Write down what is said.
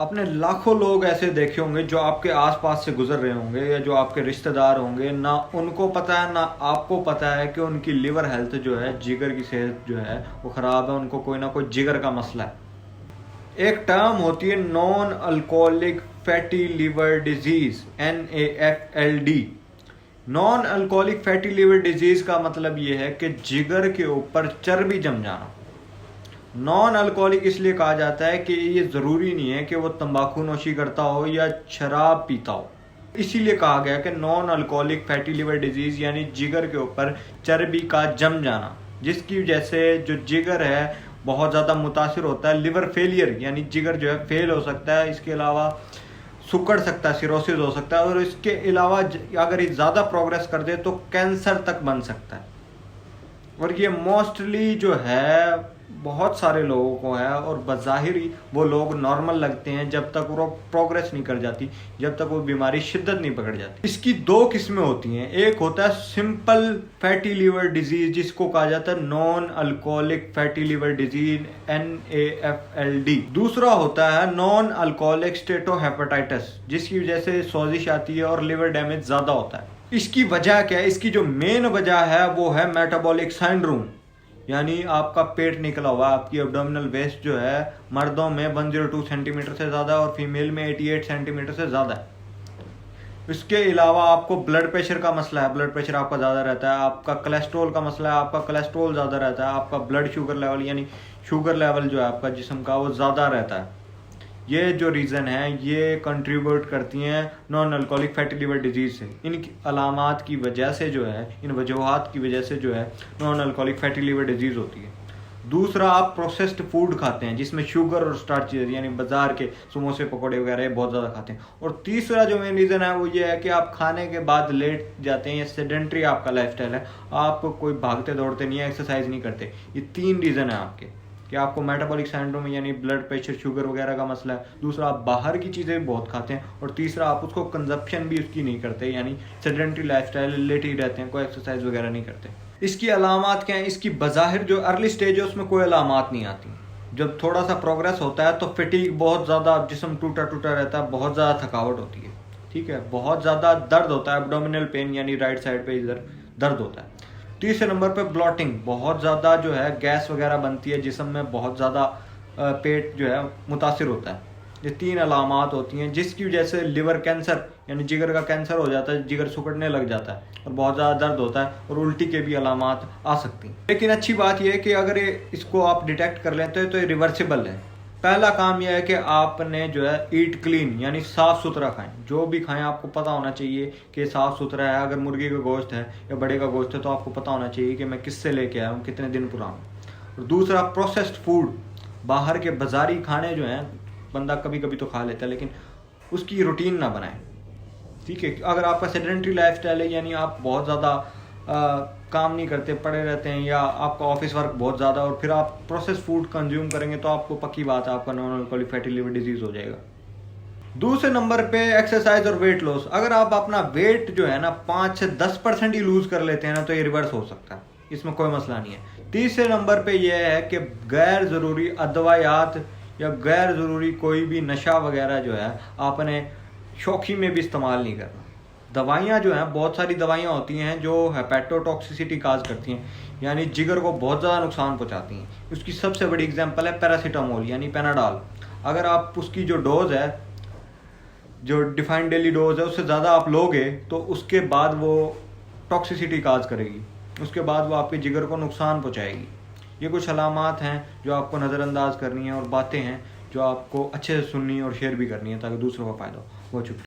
आपने लाखों लोग ऐसे देखे होंगे जो आपके आसपास से गुजर रहे होंगे या जो आपके रिश्तेदार होंगे, ना उनको पता है ना आपको पता है कि उनकी लिवर हेल्थ जो है, जिगर की सेहत जो है वो ख़राब है। उनको कोई ना कोई जिगर का मसला है। एक टर्म होती है non alcoholic fatty liver disease, NAFLD। Non alcoholic fatty liver disease का मतलब ये है कि जिगर के ऊपर चर्बी जम जाना। नॉन अल्कोहलिक इसलिए कहा जाता है कि ये ज़रूरी नहीं है कि वो तंबाकू नोशी करता हो या शराब पीता हो। इसीलिए कहा गया कि non alcoholic fatty liver disease यानी जिगर के ऊपर चर्बी का जम जाना, जिसकी वजह से जो जिगर है बहुत ज़्यादा मुतासिर होता है। लिवर फेलियर यानी जिगर जो है फेल हो सकता है। इसके अलावा सुकड़ सकता है, सिरोसिस हो सकता है, और इसके अलावा अगर ये ज़्यादा प्रोग्रेस कर दे तो कैंसर तक बन सकता है। और ये मोस्टली जो है बहुत सारे लोगों को है, और बज़ाहिर ही वो लोग नॉर्मल लगते हैं जब तक वो प्रोग्रेस नहीं कर जाती, जब तक वो बीमारी शिद्दत नहीं पकड़ जाती। इसकी दो किस्में होती हैं। एक होता है सिंपल फैटी लिवर डिजीज, जिसको कहा जाता है non alcoholic fatty liver disease, NAFLD। दूसरा होता है नॉन अल्कोहलिक स्टेटोहेपेटाइटिस, जिसकी वजह से सोजिश आती है और लिवर डैमेज ज़्यादा होता है। इसकी वजह क्या है? इसकी जो मेन वजह है वो है मेटाबॉलिक सिंड्रोम, यानी आपका पेट निकला हुआ, आपकी एब्डोमिनल वेस्ट जो है मर्दों में 102 सेंटीमीटर से ज़्यादा और फीमेल में 88 सेंटीमीटर से ज़्यादा है। इसके अलावा आपको ब्लड प्रेशर का मसला है, ब्लड प्रेशर आपका ज़्यादा रहता है। आपका कोलेस्ट्रॉल का मसला है, आपका कोलेस्ट्रॉल ज़्यादा रहता है। आपका ब्लड शुगर लेवल यानी शुगर लेवल जो है आपका जिस्म का वो ज़्यादा रहता है। ये जो रीज़न है ये कंट्रीब्यूट करती हैं non alcoholic fatty liver disease से। इन अलामात की वजह से जो है, इन वजूहात की वजह से जो है non alcoholic fatty liver disease होती है। दूसरा, आप प्रोसेस्ड फूड खाते हैं जिसमें शुगर और स्टार्च यानी बाजार के समोसे पकौड़े वगैरह बहुत ज़्यादा खाते हैं। और तीसरा जो मेन रीज़न है वो ये है कि आप खाने के बाद लेट जाते हैं या सेडेंट्री आपका लाइफस्टाइल है, आप कोई भागते दौड़ते नहीं है, एक्सरसाइज नहीं करते। ये तीन रीज़न है आपके कि आपको मेटाबॉलिक सिंड्रोम यानी ब्लड प्रेशर शुगर वगैरह का मसला है। दूसरा, आप बाहर की चीज़ें बहुत खाते हैं। और तीसरा, आप उसको कंजप्शन भी उसकी नहीं करते, यानी सेडेंट्री लाइफस्टाइल, लेटे ही रहते हैं, कोई एक्सरसाइज वगैरह नहीं करते। इसकी अलामात क्या हैं? इसकी बज़ाहिर जो अर्ली स्टेज है उसमें कोई अलामात नहीं आती। जब थोड़ा सा प्रोग्रेस होता है तो फिटीग, बहुत ज़्यादा जिस्म टूटा टूटा रहता है, बहुत ज़्यादा थकावट होती है, ठीक है, बहुत ज़्यादा दर्द होता है, एब्डोमिनल पेन यानी राइट साइड पे इधर दर्द होता है। तीसरे नंबर पे ब्लॉटिंग, बहुत ज़्यादा जो है गैस वगैरह बनती है जिस्म में, बहुत ज़्यादा पेट जो है मुतासिर होता है। ये तीन अलामात होती हैं जिसकी वजह से लिवर कैंसर यानी जिगर का कैंसर हो जाता है, जिगर सुकड़ने लग जाता है और बहुत ज़्यादा दर्द होता है और उल्टी के भी अलामात आ सकती हैं। लेकिन अच्छी बात यह है कि अगर इसको आप डिटेक्ट कर लेते हैं तो ये रिवर्सिबल है। पहला काम यह है कि आपने जो है ईट क्लीन यानी साफ़ सुथरा खाएं। जो भी खाएं आपको पता होना चाहिए कि साफ़ सुथरा है। अगर मुर्गी का गोश्त है या बड़े का गोश्त है तो आपको पता होना चाहिए कि मैं किससे लेके आया हूँ, कितने दिन पुराना। और दूसरा, प्रोसेस्ड फूड, बाहर के बाज़ारी खाने जो हैं बंदा कभी कभी तो खा लेता है लेकिन उसकी रूटीन ना बनाए, ठीक है। अगर आपका सेडेंट्री लाइफस्टाइल है यानी आप बहुत ज़्यादा काम नहीं करते, पड़े रहते हैं, या आपका ऑफिस वर्क बहुत ज़्यादा, और फिर आप प्रोसेस फूड कंज्यूम करेंगे तो आपको पक्की बात है आपका non alcoholic fatty liver disease हो जाएगा। दूसरे नंबर पे एक्सरसाइज और वेट लॉस। अगर आप अपना वेट जो है ना 5 से 10% ही लूज कर लेते हैं ना तो ये रिवर्स हो सकता है, इसमें कोई मसला नहीं है। तीसरे नंबर पे यह है कि गैर ज़रूरी अदवायात या गैर ज़रूरी कोई भी नशा वगैरह जो है आपने शौकी में भी इस्तेमाल नहीं करना। दवाइयाँ जो हैं, बहुत सारी दवाइयाँ होती हैं जो हेपेटोटॉक्सिसिटी काज करती हैं, यानी जिगर को बहुत ज़्यादा नुकसान पहुँचाती हैं। उसकी सबसे बड़ी एग्जांपल है पैरासीटामोल यानी पेनाडॉल। अगर आप उसकी जो डोज है, जो डिफाइंड डेली डोज है, उससे ज़्यादा आप लोगे तो उसके बाद वो टॉक्सिसिटी काज करेगी, उसके बाद वो आपके जिगर को नुकसान पहुँचाएगी। ये कुछ अलामात हैं जो आपको नज़रअंदाज करनी है और बातें हैं जो आपको अच्छे से सुननी और शेयर भी करनी है ताकि दूसरों का फ़ायदा हो। बहुत शुक्रिया।